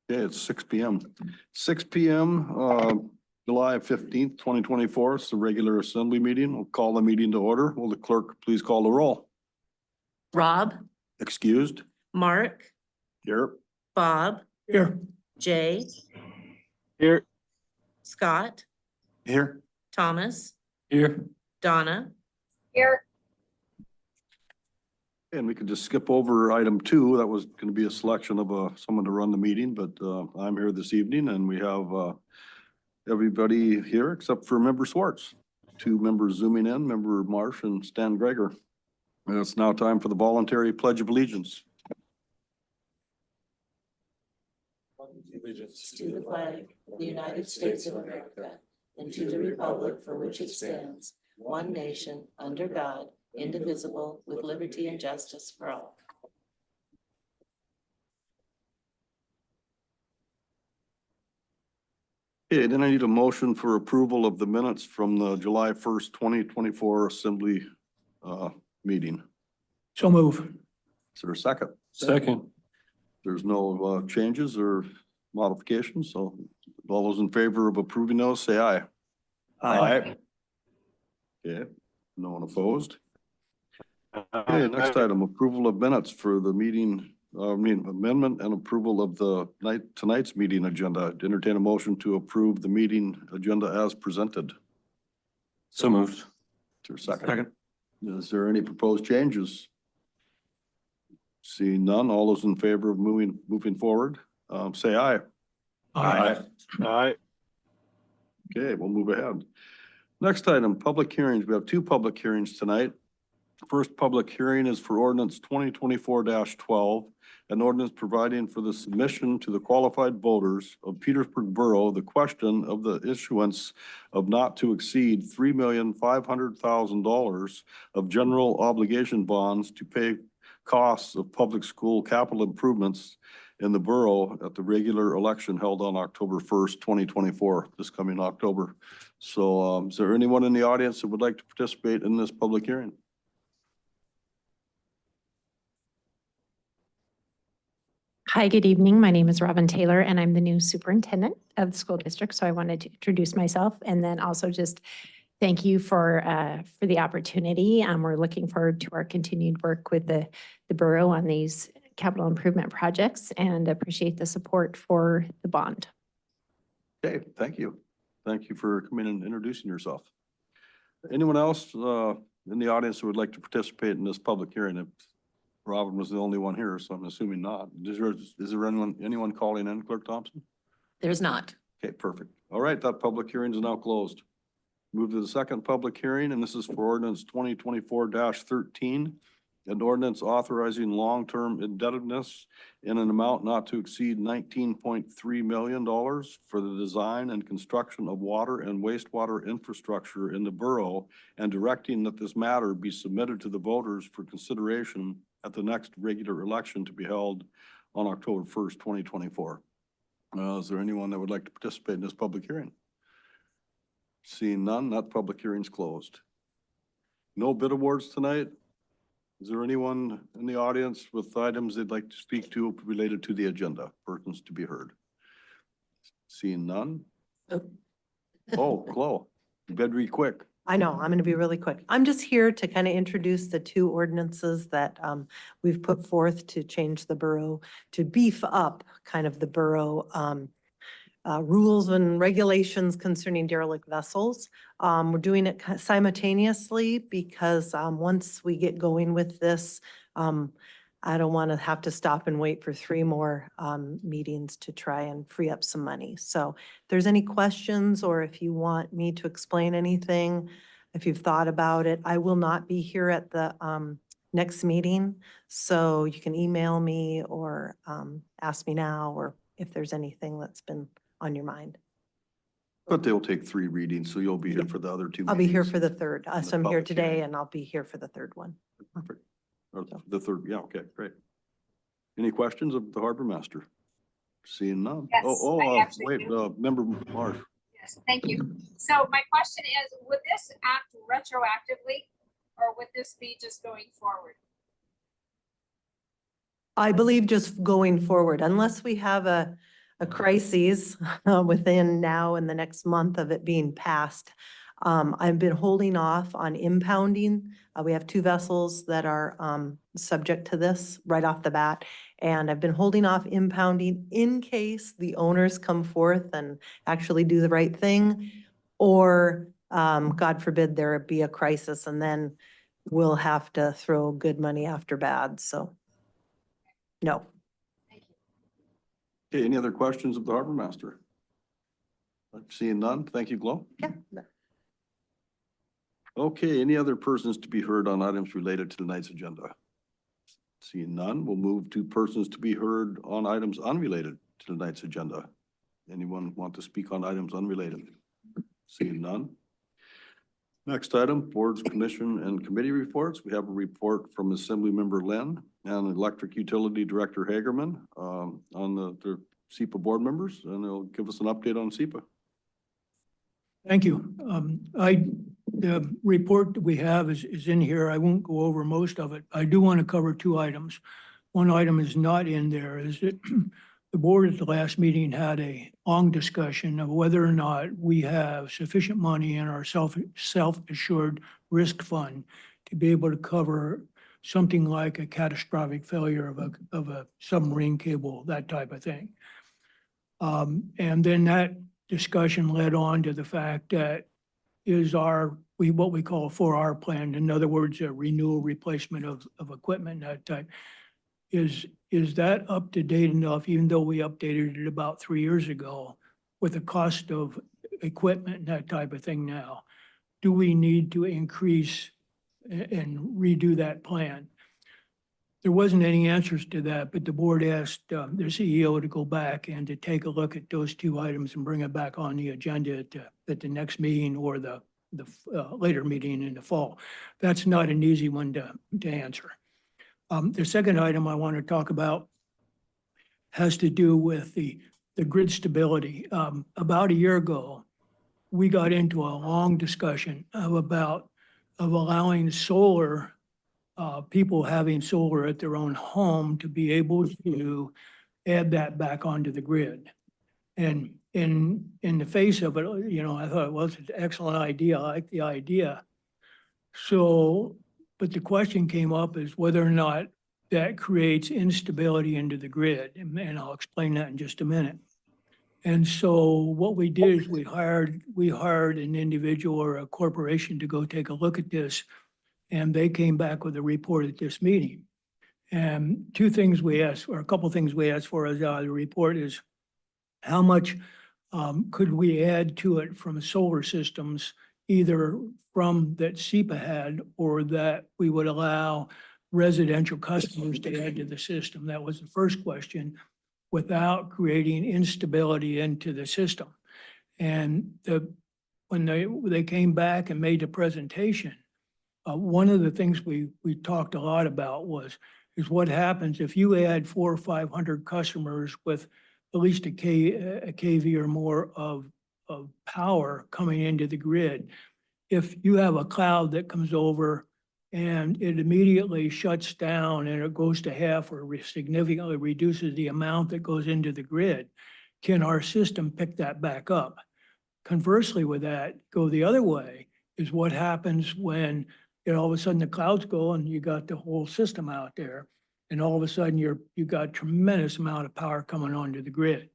Okay, it's 6 p.m. 6 p.m., July 15th, 2024. It's the regular assembly meeting. We'll call the meeting to order. Will the clerk please call the roll? Rob, Excused? Mark, Here. Bob, Here. Jay, Here. Scott, Here. Thomas, Here. Donna. Here. And we could just skip over item 2. That was going to be a selection of someone to run the meeting, but I'm here this evening and we have everybody here except for Member Swartz. 2 members zooming in, Member Marsh and Stan Gregor. And it's now time for the voluntary Pledge of Allegiance. Allegiance to the flag of the United States of America and to the republic for which it stands, one nation, under God, indivisible, with liberty and justice for all. Okay, then I need a motion for approval of the minutes from the July 1st, 2024 Assembly meeting. So move. Is there a second? Second. There's no changes or modifications, so all those in favor of approving those, say aye. Aye. Okay, no one opposed. Okay, next item, approval of minutes for the meeting, amendment and approval of the tonight's meeting agenda. Entertain a motion to approve the meeting agenda as presented. So moved. Is there a second? Is there any proposed changes? Seeing none, all those in favor of moving forward, say aye. Aye. Aye. Okay, we'll move ahead. Next item, public hearings. We have 2 public hearings tonight. First public hearing is for ordinance 2024-12, an ordinance providing for the submission to the qualified voters of Petersburg Borough the question of the issuance of not to exceed $3,500,000 of general obligation bonds to pay costs of public school capital improvements in the borough at the regular election held on October 1st, 2024, this coming October. So is there anyone in the audience that would like to participate in this public hearing? Hi, good evening. My name is Robin Taylor and I'm the new superintendent of the school district. So I wanted to introduce myself and then also just thank you for the opportunity. We're looking forward to our continued work with the borough on these capital improvement projects and appreciate the support for the bond. Okay, thank you. Thank you for coming and introducing yourself. Anyone else in the audience who would like to participate in this public hearing? If Robin was the only one here, so I'm assuming not. Is there anyone calling in, Clerk Thompson? There's not. Okay, perfect. All right, that public hearing is now closed. Move to the second public hearing, and this is for ordinance 2024-13, an ordinance authorizing long-term indebtedness in an amount not to exceed $19.3 million for the design and construction of water and wastewater infrastructure in the borough and directing that this matter be submitted to the voters for consideration at the next regular election to be held on October 1st, 2024. Is there anyone that would like to participate in this public hearing? Seeing none, that public hearing is closed. No bid awards tonight. Is there anyone in the audience with items they'd like to speak to related to the agenda, persons to be heard? Seeing none? Oh, Chloe, you better be quick. I know, I'm going to be really quick. I'm just here to kind of introduce the 2 ordinances that we've put forth to change the borough, to beef up kind of the borough rules and regulations concerning derelict vessels. We're doing it simultaneously because once we get going with this, I don't want to have to stop and wait for 3 more meetings to try and free up some money. So if there's any questions or if you want me to explain anything, if you've thought about it, I will not be here at the next meeting. So you can email me or ask me now, or if there's anything that's been on your mind. But they'll take 3 readings, so you'll be here for the other 2 I'll be here meetings. for the 3rd. And So the I'm here public today hearing. and I'll be here for the 3rd one. Perfect. Or the 3rd, yeah, okay, great. Any questions of the harbor master? Seeing none. Yes, I actually Wait, do. Member Marsh. Yes, thank you. So my question is, would this act retroactively or would this be just going forward? I believe just going forward, unless we have a a crisis within now and the next month of it being passed. I've been holding off on impounding. We have 2 vessels that are subject to this right off the bat. And I've been holding off impounding in case the owners come forth and actually do the right thing. Or God forbid there be a crisis and then we'll have to throw good money after bad. So no. Okay, any other questions of the harbor master? Seeing none, thank you, Glo. Yeah. Okay, any other persons to be heard on items related to tonight's agenda? Seeing none, we'll move to persons to be heard on items unrelated to tonight's agenda. Anyone want to speak on items unrelated? Seeing none. Next item, boards, commission, and committee reports. We have a report from Assemblymember Lynn and Electric Utility Director Hagerman on the SEPA board members, and they'll give us an update on SEPA. Thank you. The report that we have is in here. I won't go over most of it. I do want to cover 2 items. One item is not in there, is that the board at the last meeting had a long discussion of whether or not we have sufficient money in our self-assured risk fund to be able to cover something like a catastrophic failure of a submarine cable, that type of thing. And then that discussion led on to the fact that what we call a 4R plan, in other words, a renewal replacement of equipment, that type. Is that up to date enough, even though we updated it about 3 years ago with the cost of equipment and that type of thing now? Do we need to increase and redo that plan? There wasn't any answers to that, but the board asked the CEO to go back and to take a look at those 2 items and bring it back on the agenda at the next meeting or the later meeting in the fall. That's not an easy one to answer. The second item I want to talk about has to do with the grid stability. About a year ago, we got into a long discussion of allowing solar, people having solar at their own home to be able to add that back onto the grid. And in the face of it, I thought, well, it's an excellent idea. I like the idea. So, but the question came up is whether or not that creates instability into the grid. And I'll explain that in just a minute. And so what we did is we hired an individual or a corporation to go take a look at this. And they came back with a report at this meeting. And 2 things we asked, or a couple things we asked for as the report is how much could we add to it from solar systems, either from that SEPA had or that we would allow residential customers to add to the system. That was the first question, without creating instability into the system. And when they came back and made the presentation, one of the things we talked a lot about is what happens if you add 400 or 500 customers with at least a kV or more of power coming into the grid. If you have a cloud that comes over and it immediately shuts down and it goes to half or significantly reduces the amount that goes into the grid, can our system pick that back up? Conversely with that, go the other way, is what happens when all of a sudden the clouds go and you got the whole system out there. And all of a sudden you got tremendous amount of power coming onto the grid.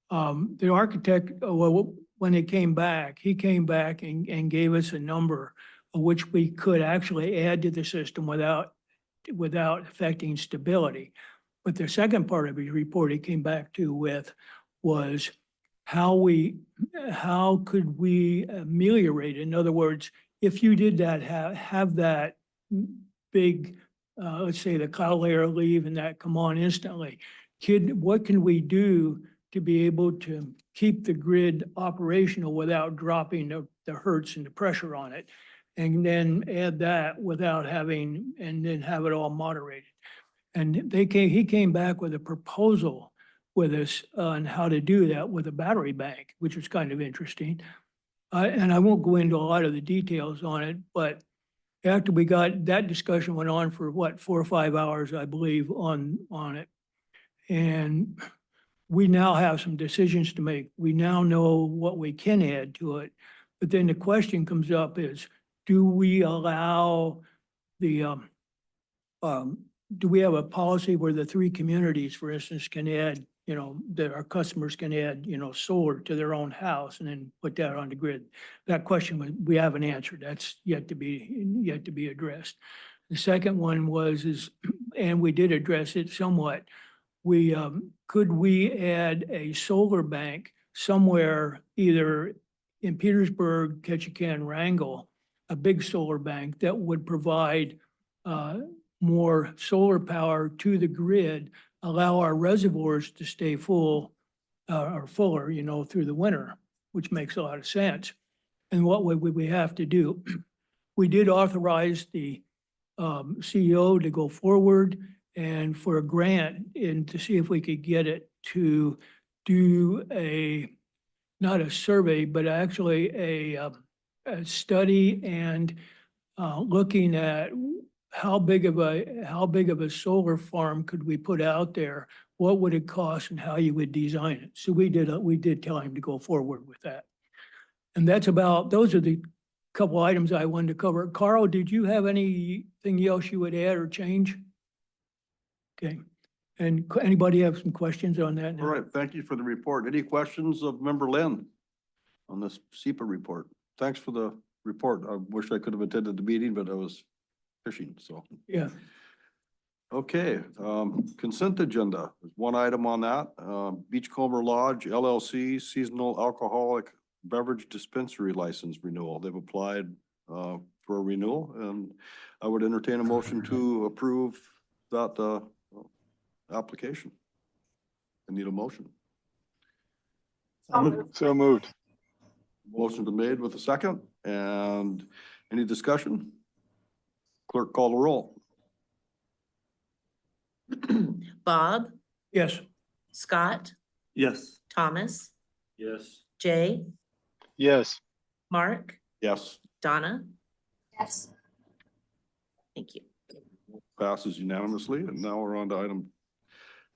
The architect, when he came back and gave us a number of which we could actually add to the system without affecting stability. But the second part of his report he came back to with was how could we ameliorate it? In other words, if you did that, have that big, let's say the cloud layer leave and that come on instantly, what can we do to be able to keep the grid operational without dropping the hertz and the pressure on it? And then add that without having, and then have it all moderated. And he came back with a proposal with us on how to do that with a battery bank, which was kind of interesting. And I won't go into a lot of the details on it, but after we got, that discussion went on for 4 or 5 hours, I believe, on it. And we now have some decisions to make. We now know what we can add to it. But then the question comes up is, do we allow the, do we have a policy where the three communities, for instance, can add, that our customers can add, solar to their own house and then put that on the grid? That question we haven't answered. That's yet to be addressed. The second one is, and we did address it somewhat, could we add a solar bank somewhere, either in Petersburg, Ketchikan, Wrangell, a big solar bank that would provide more solar power to the grid, allow our reservoirs to stay full or fuller, through the winter, which makes a lot of sense. And what would we have to do? We did authorize the CEO to go forward and for a grant and to see if we could get it to do not a survey, but actually a study and looking at how big of a solar farm could we put out there? What would it cost and how you would design it? So we did tell him to go forward with that. And those are the couple items I wanted to cover. Carl, did you have anything else you would add or change? Okay. And anybody have some questions on that? All right, thank you for the report. Any questions of Member Lynn on this SEPA report? Thanks for the report. I wish I could have attended the meeting, but I was fishing, so. Yeah. Okay, consent agenda. There's one item on that. Beachcomber Lodge LLC seasonal alcoholic beverage dispensary license renewal. They've applied for a renewal, and I would entertain a motion to approve that application. I need a motion. So moved. Motion been made with a second, and any discussion? Clerk, call the roll. Bob, Yes. Scott, Yes. Thomas, Yes. Jay, Yes. Mark, Yes, Donna. Yes. Thank you. passes unanimously, and now we're on to item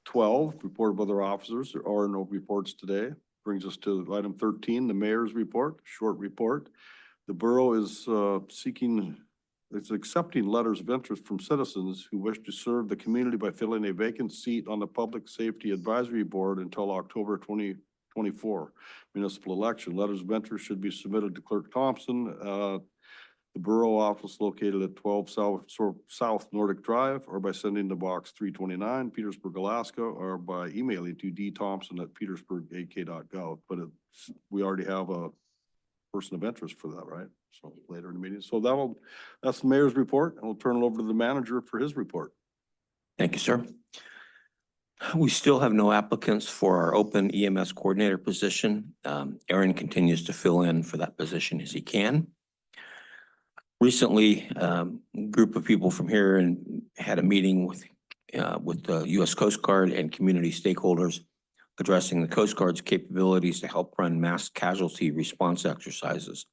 12, report of other officers. There are no reports today. Brings us to item 13, the mayor's report, short report. The borough is accepting letters of interest from citizens who wish to serve the community by filling a vacant seat on the Public Safety Advisory Board until October 2024 municipal election. Letters of interest should be submitted to Clerk Thompson, the borough office located at 12 South Nordic Drive, or by sending to box 329, Petersburg, Alaska, or by emailing to dthompson@petersburgak.gov. But we already have a person of interest for that, right? So later in the meeting. So that's the mayor's report, and we'll turn it over to the manager for his report. Thank you, sir. We still have no applicants for our open EMS coordinator position. Aaron continues to fill in for that position as he can. Recently, a group of people from here had a meeting with the U.S. Coast Guard and community stakeholders addressing the Coast Guard's capabilities to help run mass casualty response exercises.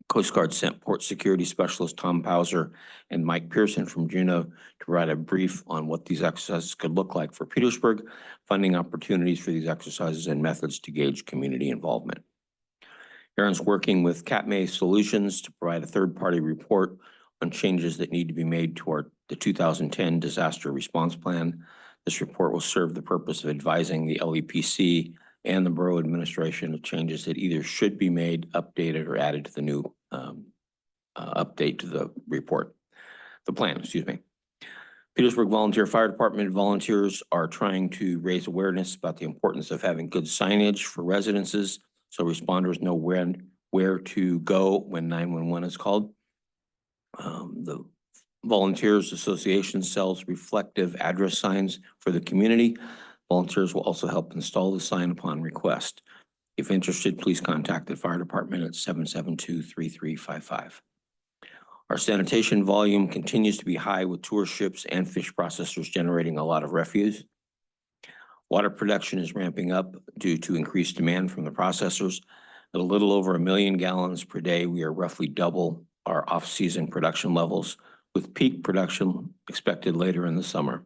Coast Guard sent Port Security Specialist Tom Pauser and Mike Pearson from Juneau to provide a brief on what these exercises could look like for Petersburg, funding opportunities for these exercises, and methods to gauge community involvement. Aaron's working with CapMay Solutions to provide a third-party report on changes that need to be made to the 2010 disaster response plan. This report will serve the purpose of advising the LEPC and the borough administration of changes that either should be made, updated, or added to the new update to the report, the plan, excuse me. Petersburg Volunteer Fire Department volunteers are trying to raise awareness about the importance of having good signage for residences so responders know where to go when 911 is called. The Volunteers Association sells reflective address signs for the community. Volunteers will also help install the sign upon request. If interested, please contact the fire department at 772-3355. Our sanitation volume continues to be high with tour ships and fish processors generating a lot of refuse. Water production is ramping up due to increased demand from the processors. At a little over 1 million gallons per day, we are roughly double our off-season production levels, with peak production expected later in the summer.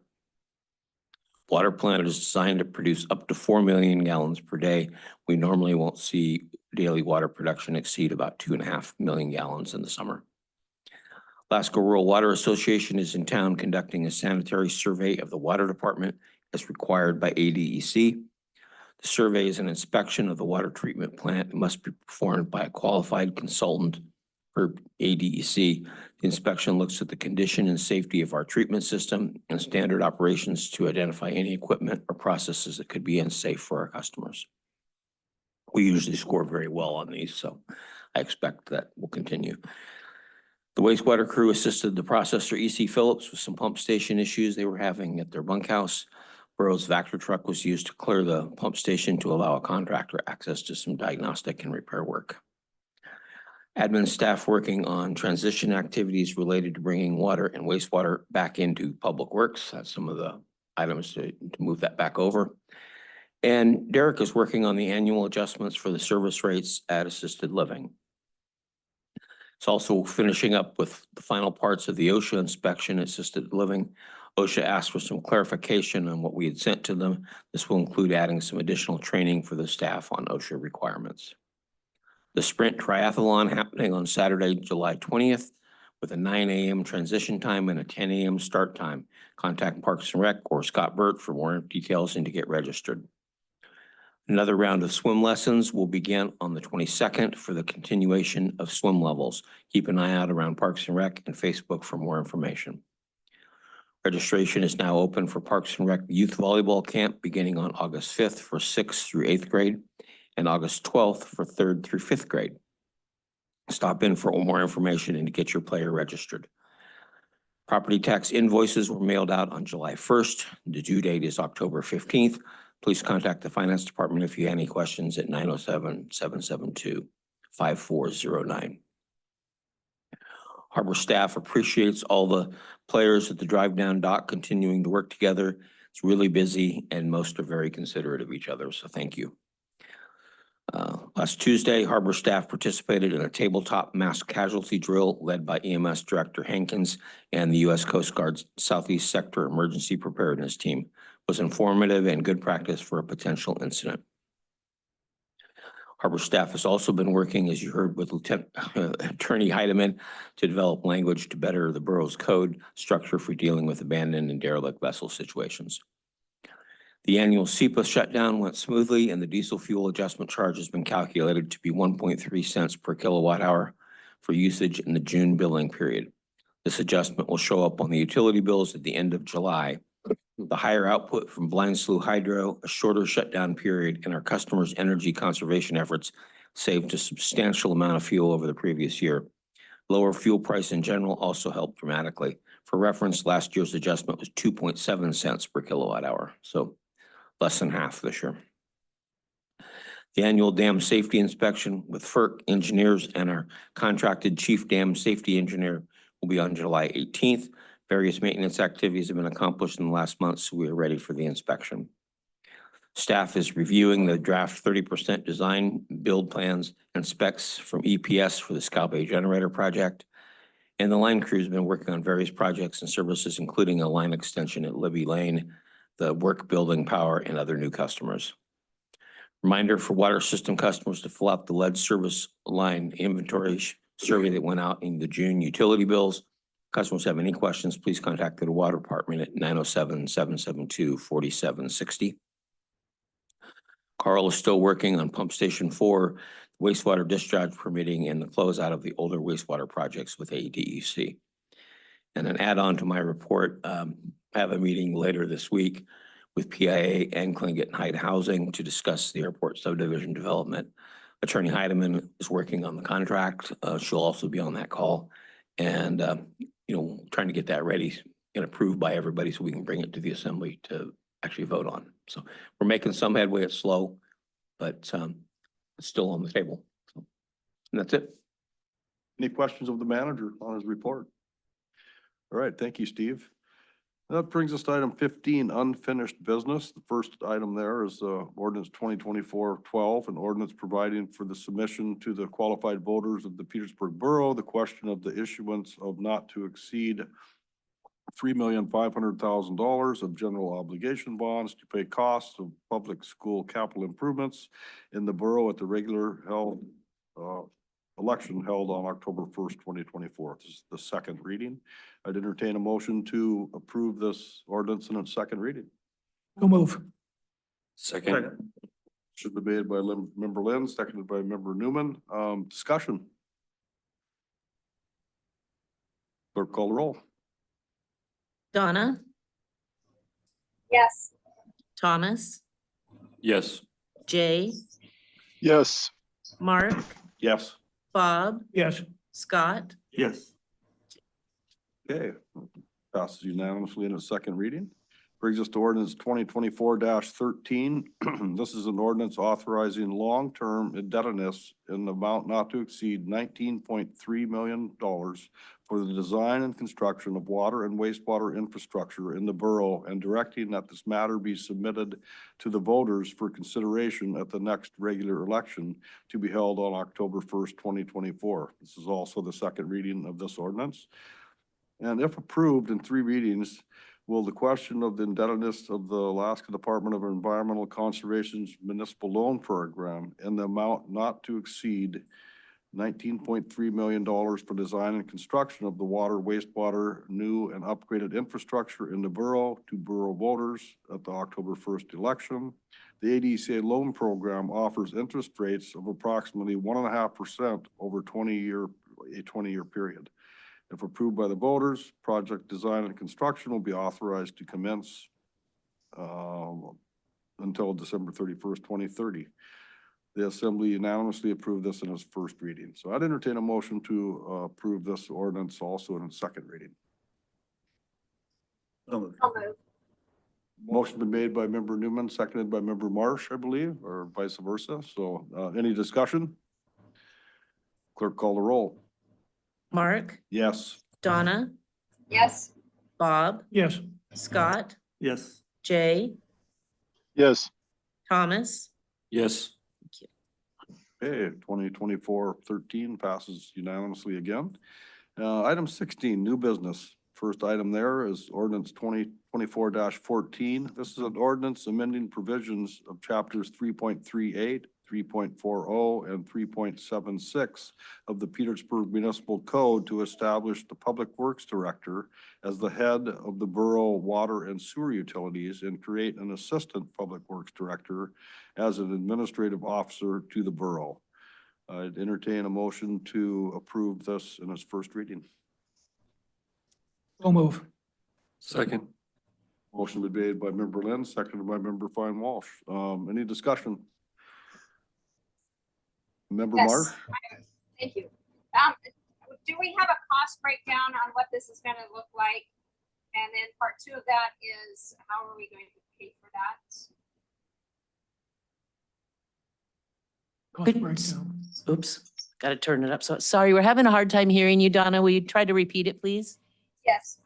Water plant is designed to produce up to 4 million gallons per day. We normally won't see daily water production exceed about 2.5 million gallons in the summer. Alaska Rural Water Association is in town conducting a sanitary survey of the water department as required by ADEC. The survey is an inspection of the water treatment plant. It must be performed by a qualified consultant for ADEC. The inspection looks at the condition and safety of our treatment system and standard operations to identify any equipment or processes that could be unsafe for our customers. We usually score very well on these, so I expect that will continue. The wastewater crew assisted the processor EC Phillips with some pump station issues they were having at their bunkhouse. Borough's Vector truck was used to clear the pump station to allow a contractor access to some diagnostic and repair work. Admin staff working on transition activities related to bringing water and wastewater back into public works. That's some of the items to move that back over. And Derek is working on the annual adjustments for the service rates at assisted living. It's also finishing up with the final parts of the OSHA inspection assisted living. OSHA asked for some clarification on what we had sent to them. This will include adding some additional training for the staff on OSHA requirements. The Sprint Triathlon happening on Saturday, July 20th with a 9 a.m. transition time and a 10 a.m. start time. Contact Parks and Rec or Scott Burt for more details and to get registered. Another round of swim lessons will begin on the 22nd for the continuation of swim levels. Keep an eye out around Parks and Rec and Facebook for more information. Registration is now open for Parks and Rec Youth Volleyball Camp beginning on August 5th for 6th through 8th grade and August 12th for 3rd through 5th grade. Stop in for more information and to get your player registered. Property tax invoices were mailed out on July 1st. The due date is October 15th. Please contact the Finance Department if you have any questions at 907-772-5409. Harbor staff appreciates all the players at the drive down dock continuing to work together. It's really busy and most are very considerate of each other, so thank you. Last Tuesday, Harbor staff participated in a tabletop mass casualty drill led by EMS Director Hankins and the U.S. Coast Guard's Southeast Sector Emergency Preparedness Team. It was informative and good practice for a potential incident. Harbor staff has also been working, as you heard, with Lieutenant Attorney Heidemann to develop language to better the borough's code structure for dealing with abandoned and derelict vessel situations. The annual SEPA shutdown went smoothly and the diesel fuel adjustment charge has been calculated to be 1.3 cents per kilowatt hour for usage in the June billing period. This adjustment will show up on the utility bills at the end of July. The higher output from Blind Slough Hydro, a shorter shutdown period, and our customers' energy conservation efforts saved a substantial amount of fuel over the previous year. Lower fuel price in general also helped dramatically. For reference, last year's adjustment was 2.7 cents per kilowatt hour, so less than half this year. The annual dam safety inspection with FERC engineers and our contracted chief dam safety engineer will be on July 18th. Various maintenance activities have been accomplished in the last month, so we are ready for the inspection. Staff is reviewing the draft 30% design, build plans, and specs from EPS for the Scow Bay generator project. And the line crew has been working on various projects and services, including a line extension at Libby Lane, the work building power, and other new customers. Reminder for water system customers to fill out the lead service line inventory survey that went out in the June utility bills. Customers have any questions, please contact the water department at 907-772-4760. Carl is still working on pump station 4, wastewater discharge permitting, and the closeout of the older wastewater projects with ADEC. And an add-on to my report, I have a meeting later this week with PIA and Tlingit and Hyde Housing to discuss the airport subdivision development. Attorney Heidemann is working on the contract. She'll also be on that call. And, trying to get that ready and approved by everybody so we can bring it to the assembly to actually vote on. So we're making some headway. It's slow, but it's still on the table. So, and that's it. Any questions of the manager on his report? All right, thank you, Steve. That brings us to item 15, unfinished business. The first item there is ordinance 2024-12, an ordinance providing for the submission to the qualified voters of the Petersburg Borough, the question of the issuance of not to exceed $3,500,000 of general obligation bonds to pay costs of public school capital improvements in the borough at the regular election held on October 1st, 2024. This is the second reading. I'd entertain a motion to approve this ordinance in its second reading. So move. Second. Should be made by Member Lynn, seconded by Member Newman. Discussion. Clerk call the roll. Donna, Yes. Thomas, Yes. Jay, Yes. Mark, Yes. Bob? Yes. Scott, Yes. Okay, passes unanimously in its second reading. Brings us to ordinance 2024-13. This is an ordinance authorizing long-term indebtedness in the amount not to exceed $19.3 million for the design and construction of water and wastewater infrastructure in the borough, and directing that this matter be submitted to the voters for consideration at the next regular election to be held on October 1st, 2024. This is also the second reading of this ordinance. And if approved in three readings, will the question of the indebtedness of the Alaska Department of Environmental Conservation's municipal loan program in the amount not to exceed $19.3 million for design and construction of the water, wastewater, new and upgraded infrastructure in the borough to borough voters at the October 1st election. The ADCA loan program offers interest rates of approximately 1.5% over a 20-year period. If approved by the voters, project design and construction will be authorized to commence until December 31st, 2030. The Assembly unanimously approved this in its first reading. So I'd entertain a motion to approve this ordinance also in its second reading. I'll move. Motion been made by Member Newman, seconded by Member Marsh, I believe, or vice versa. So any discussion? Clerk call the roll. Mark, Yes. Donna, Yes. Bob, Yes. Scott, Yes. Jay, Yes. Thomas. Yes. Okay, 2024-13 passes unanimously again. Item 16, new business. First item there is ordinance 2024-14. This is an ordinance amending provisions of chapters 3.38, 3.40, and 3.76 of the Petersburg Municipal Code to establish the Public Works Director as the head of the borough water and sewer utilities and create an assistant Public Works Director as an administrative officer to the borough. I'd entertain a motion to approve this in its first reading. So move. Second. Motion been made by Member Lynn, seconded by Member Fine Walsh. Any discussion? Member Yes. Marsh? Thank you. Do we have a cost breakdown on what this is gonna look like? And then part two of that is, how are we going to pay for that? Cost Good. breakdown. Oops, got to turn it up. So sorry, we're having a hard time hearing you, Donna. Will you try to repeat it, please? Yes,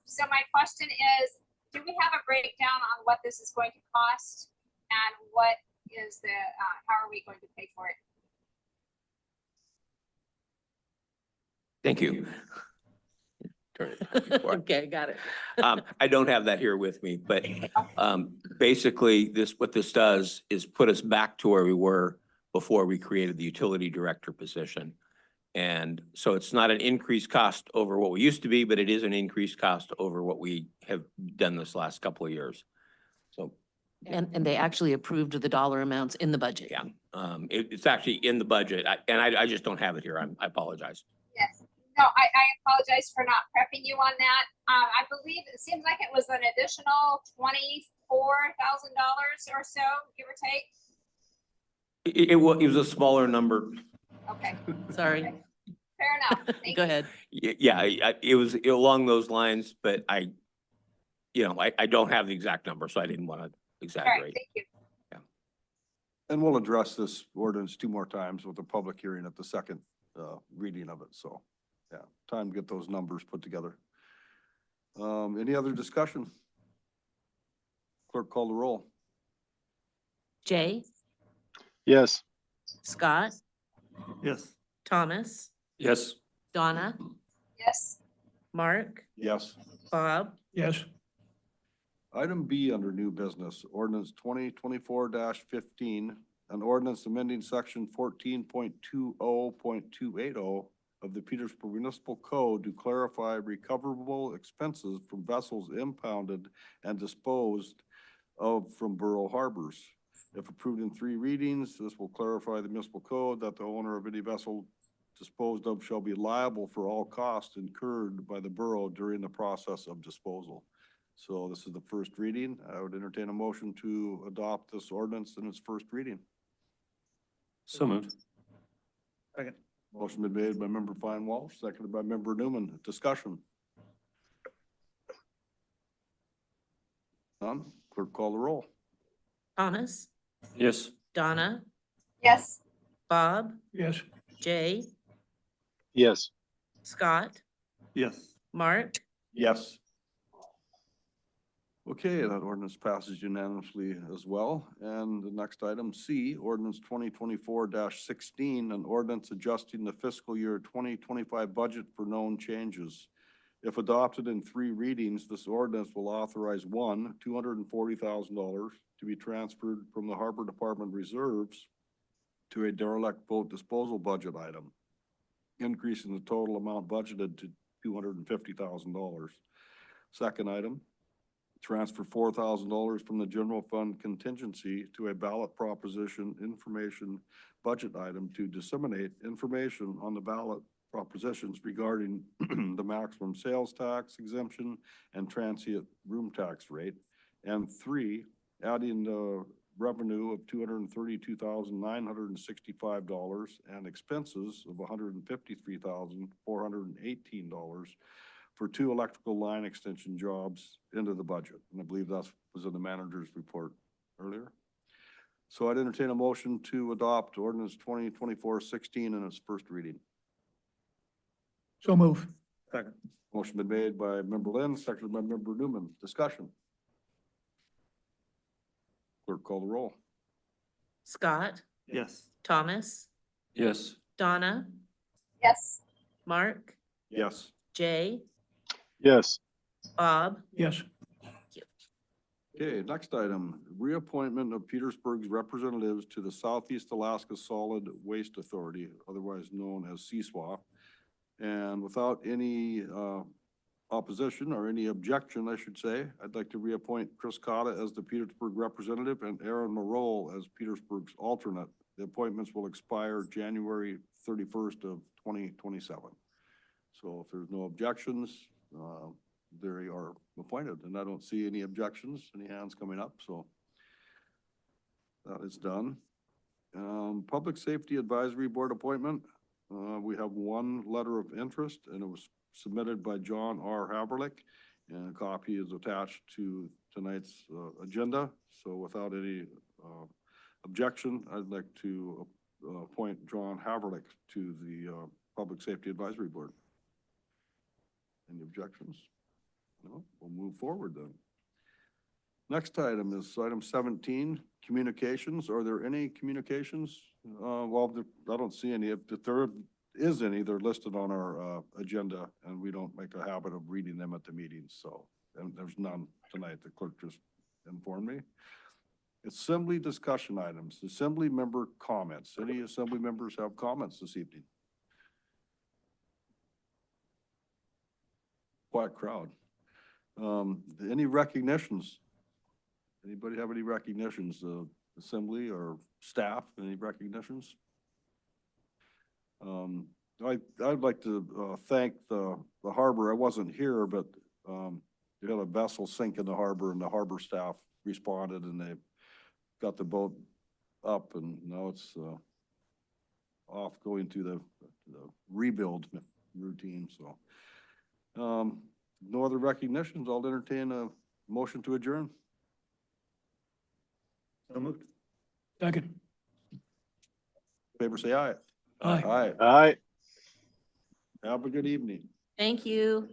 so my question is, do we have a breakdown on what this is going to cost? And what is the, how are we going to pay for it? Thank you. Turn it back before I- Okay, got it. I don't have that here with me, but basically what this does is put us back to where we were before we created the utility director position. And so it's not an increased cost over what we used to be, but it is an increased cost over what we have done this last couple of years. So, And they actually approved the dollar amounts in the budget. yeah, it's actually in the budget and I just don't have it here. I apologize. Yes, no, I apologize for not prepping you on that. I believe it seems like it was an additional $24,000 or so, give or take. It was a smaller number. Okay, Sorry, fair enough. Thank go you. ahead. Yeah, it was along those lines, but I don't have the exact number, so I didn't want to All right, exaggerate. thank you. And we'll address this ordinance two more times with a public hearing at the second reading of it. So, yeah, time to get those numbers put together. Any other discussion? Clerk call the roll. Jay, Yes. Scott, Yes. Thomas, Yes. Donna, Yes, Mark, Yes. Bob, Yes. Item B under new business, ordinance 2024-15, an ordinance amending section 14.20.280 of the Petersburg Municipal Code to clarify recoverable expenses from vessels impounded and disposed of from Borough harbors. If approved in 3 readings, this will clarify the municipal code that the owner of any vessel disposed of shall be liable for all costs incurred by the borough during the process of disposal. So this is the first reading. I would entertain a motion to adopt this ordinance in its first reading. So moved. Second. Motion been made by member Fine Walsh, seconded by member Newman. Discussion. None? Clerk call the roll. Thomas, Yes. Donna, Yes. Bob, Yes. Jay, Yes. Scott, Yes. Mark, Yes. Okay, that ordinance passes unanimously as well. And the next item, C, ordinance 2024-16, an ordinance adjusting the fiscal year 2025 budget for known changes. If adopted in 3 readings, this ordinance will authorize $240,000 to be transferred from the Harbor Department reserves to a derelict boat disposal budget item, increasing the total amount budgeted to $250,000. Second item, transfer $4,000 from the general fund contingency to a ballot proposition information budget item to disseminate information on the ballot propositions regarding the maximum sales tax exemption and transient room tax rate. And 3, adding the revenue of $232,965 and expenses of $153,418 for 2 electrical line extension jobs into the budget. And I believe that was in the manager's report earlier. So I'd entertain a motion to adopt ordinance 2024-16 in its first reading. So move. Second. Motion been made by member Lynn, seconded by member Newman. Discussion. Clerk call the roll. Scott, Yes. Thomas, Yes. Donna, Yes. Mark, Yes. Jay, Yes. Bob, Yes. Okay, next item, reappointment of Petersburg's representatives to the Southeast Alaska Solid Waste Authority, otherwise known as CSWA. And without any opposition or any objection, I should say, I'd like to reappoint Chris Cotta as the Petersburg representative and Aaron Morrow as Petersburg's alternate. The appointments will expire January 31st of 2027. So if there's no objections, they are appointed, and I don't see any objections, any hands coming up, so that is done. Public Safety Advisory Board appointment, we have 1 letter of interest, and it was submitted by John R. Haverlick, and a copy is attached to tonight's agenda. So without any objection, I'd like to appoint John Haverlick to the Public Safety Advisory Board. Any objections? No, we'll move forward then. Next item is item 17, communications. Are there any communications? Well, I don't see any. If there is any, they're listed on our agenda, and we don't make a habit of reading them at the meetings. So, and there's none tonight. The clerk just informed me. Assembly discussion items, assembly member comments. Any assembly members have comments this evening? Quiet crowd. Any recognitions? Anybody have any recognitions, assembly or staff, any recognitions? I'd like to thank the harbor. I wasn't here, but we had a vessel sink in the harbor, and the harbor staff responded, and they got the boat up, and now it's off going to the rebuild routine. So no other recognitions. I'll entertain a motion to adjourn. So moved. Second. Favor say aye. Aye. Aye. Aye. Have a good evening. thank you.